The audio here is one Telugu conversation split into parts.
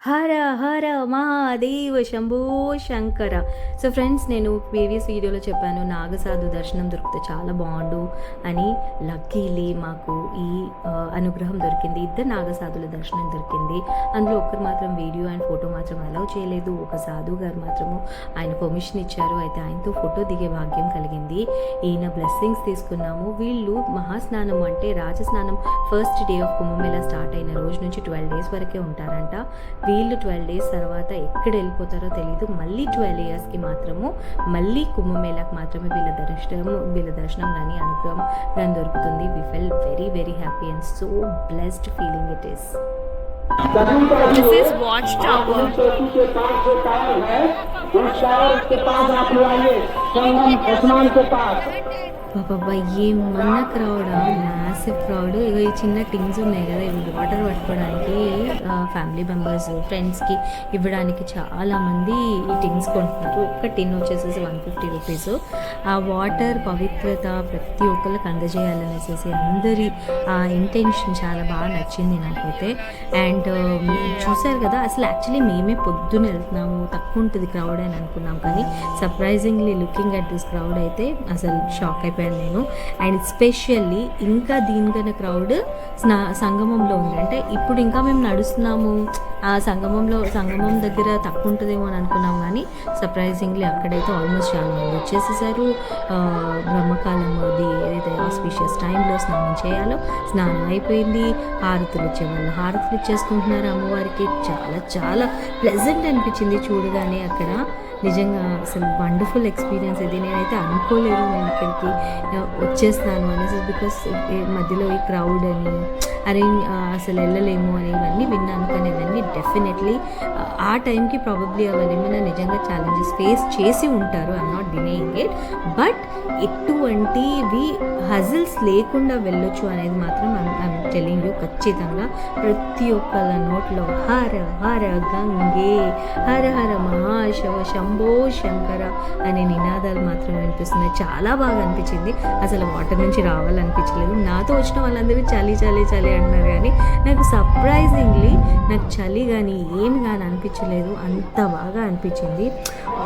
హర హర మహాదేవ శంభో శంకర. సో ఫ్రెండ్స్, నేను ప్రీవియస్ వీడియోలో చెప్పాను నాగసాధు దర్శనం దొరికితే చాలా బాగుండు అని. లక్కీలీ మాకు ఈ అనుగ్రహం దొరికింది. ఇద్దరు నాగసాధుల దర్శనం దొరికింది. అందులో ఒక్కరు మాత్రం వీడియో అండ్ ఫోటో మాత్రం అలౌ చేయలేదు. ఒక సాధువు గారు మాత్రము ఆయన పర్మిషన్ ఇచ్చారు. అయితే ఆయనతో ఫోటో దిగే భాగ్యం కలిగింది. ఈయన బ్లెస్సింగ్స్ తీసుకున్నాము. వీళ్ళు మహాస్నానం అంటే రాజస్నానం first day of Kumbh Mela start అయిన రోజు నుంచి 12 days వరకే ఉంటారంట. వీళ్ళు 12 days తర్వాత ఎక్కడ వెళ్ళిపోతారో తెలియదు. మళ్ళీ 12 yearsకి మాత్రము మళ్ళీ కుంభమేళాకి మాత్రమే వీళ్ళ దర్శనం కానీ అనుగ్రహం కానీ దొరుకుతుంది. We felt very very happy and so blessed feeling it is. This is Watchtower. బాబా ఏమన్నా క్రౌడా, మ్యాసివ్ క్రౌడ్. ఇక ఈ చిన్న టింగ్స్ ఉన్నాయి కదా, ఇవి వాటర్ పట్టుకోవడానికి ఫ్యామిలీ మెంబర్స్ ఫ్రెండ్స్కి ఇవ్వడానికి చాలామంది ఈ టింగ్స్ కొంటున్నారు. ఒక్క టిన్ వచ్చేసేసి 150 rupees. ఆ వాటర్ పవిత్రత ప్రతి ఒక్కరికి అందజేయాలనేసి అందరి ఆ ఇంటెన్షన్ చాలా బాగా నచ్చింది నాకైతే. అండ్ చూసారు కదా, అసలు యాక్చువల్లీ మేమే పొద్దున వెళ్తున్నాము, తక్కువ ఉంటుంది క్రౌడ్ అని అనుకున్నాం. కానీ surprisingly looking at this crowd అయితే అసలు షాక్ అయిపోయాను నేను. అండ్ స్పెషల్లీ ఇంకా దీనికన్నా క్రౌడ్ సంగమంలో ఉంది. అంటే ఇప్పుడు ఇంకా మేము నడుస్తున్నాము, ఆ సంగమం దగ్గర తక్కువ ఉంటుందేమో అని అనుకున్నాం. కానీ సర్ప్రైజింగ్లీ అక్కడైతే ఆల్మోస్ట్ చాలా మంది వచ్చేసేసారు. బ్రహ్మకాలంలోది ఏదైతే ఆస్పీషియస్ టైంలో స్నానం చేయాలో స్నానం అయిపోయింది. హారతులు ఇచ్చేవాళ్ళు హారతులు ఇచ్చేసుకుంటున్నారు అమ్మవారికి. చాలా చాలా ప్లెజెంట్ అనిపించింది చూడగానే అక్కడ. నిజంగా అసలు వండర్ఫుల్ ఎక్స్పీరియన్స్ ఇది. నేనైతే అనుకోలేదు నేను ఇక్కడికి వచ్చేస్తాను అనేసి. బికాస్ మధ్యలో ఈ క్రౌడ్ అని అసలు వెళ్ళలేము అని ఇవన్నీ విన్నాను. కానీ అవన్నీ డెఫినెట్లీ ఆ టైంకి ప్రాబబ్లీ అవన్నీ నిజంగా ఛాలెంజెస్ ఫేస్ చేసి ఉంటారు. I'm not denying it. But ఎటువంటివి హజిల్స్ లేకుండా వెళ్ళొచ్చు అనేది మాత్రం ఐఎమ్ టెల్లింగ్ యూ. ఖచ్చితంగా ప్రతి ఒక్కళ్ళ నోట్లో హర హర గంగే, హర హర మహాశివ శంభో శంకర అనే నినాదాలు మాత్రం వినిపిస్తున్నాయి. చాలా బాగా అనిపించింది. అసలు వాటర్ నుంచి రావాలనిపించలేదు. నాతో వచ్చిన వాళ్ళందరూ చలి చలి చలి అంటున్నారు. కానీ నాకు సర్ప్రైజింగ్లీ నాకు చలి కానీ ఏమి కానీ అనిపించలేదు. అంత బాగా అనిపించింది.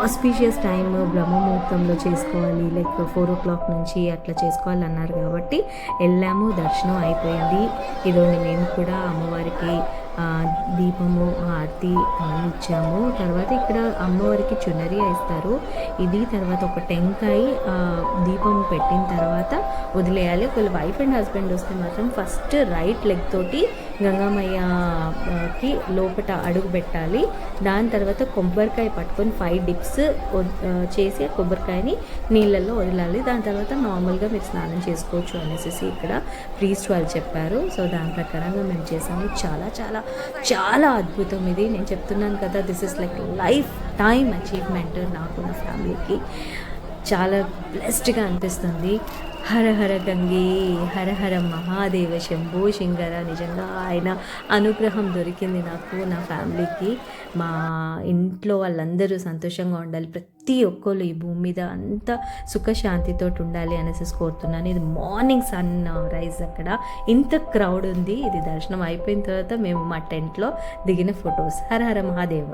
ఆస్పీషియస్ టైం బ్రహ్మముహూర్తంలో చేసుకోవాలి, లైక్ 4 o'clock నుంచి అట్లా చేసుకోవాలి అన్నారు. కాబట్టి వెళ్ళాము, దర్శనం అయిపోయింది. ఇదిగోండి మేము కూడా అమ్మవారికి దీపము హారతి ఇచ్చాము. తర్వాత ఇక్కడ అమ్మవారికి చున్నరియా ఇస్తారు. ఇది తర్వాత ఒక టెంకాయ దీపం పెట్టిన తర్వాత వదిలేయాలి. ఒకవేళ వైఫ్ అండ్ హస్బెండ్ వస్తే మాత్రం ఫస్ట్ రైట్ లెగ్ తోటి గంగమ్మయ్యకి లోపట అడుగు పెట్టాలి. దాని తర్వాత కొబ్బరికాయ పట్టుకొని 5 dips చేసి కొబ్బరికాయని నీళ్ళల్లో వదలాలి. దాని తర్వాత నార్మల్గా మీరు స్నానం చేసుకోవచ్చు అనేసి ఇక్కడ ప్రీస్ట్ వాళ్ళు చెప్పారు. సో దాని ప్రకారంగా మేము చేసాము. చాలా చాలా చాలా అద్భుతం ఇది. నేను చెప్తున్నాను కదా, this is like life time achievement నాకు, నా ఫ్యామిలీకి. చాలా బ్లెస్డ్గా అనిపిస్తుంది. హర హర గంగే, హర హర మహాదేవ శంభో శంకర. నిజంగా ఆయన అనుగ్రహం దొరికింది నాకు, నా ఫ్యామిలీకి. మా ఇంట్లో వాళ్ళందరూ సంతోషంగా ఉండాలి. ప్రతి ఒక్కళ్ళు ఈ భూమి మీద అంత సుఖశాంతితో ఉండాలి అనేసి కోరుతున్నాను. ఇది మార్నింగ్ సన్ రైజ్, అక్కడ ఇంత క్రౌడ్ ఉంది. ఇది దర్శనం అయిపోయిన తర్వాత మేము మా టెంట్లో దిగిన ఫొటోస్. హర హర మహాదేవ.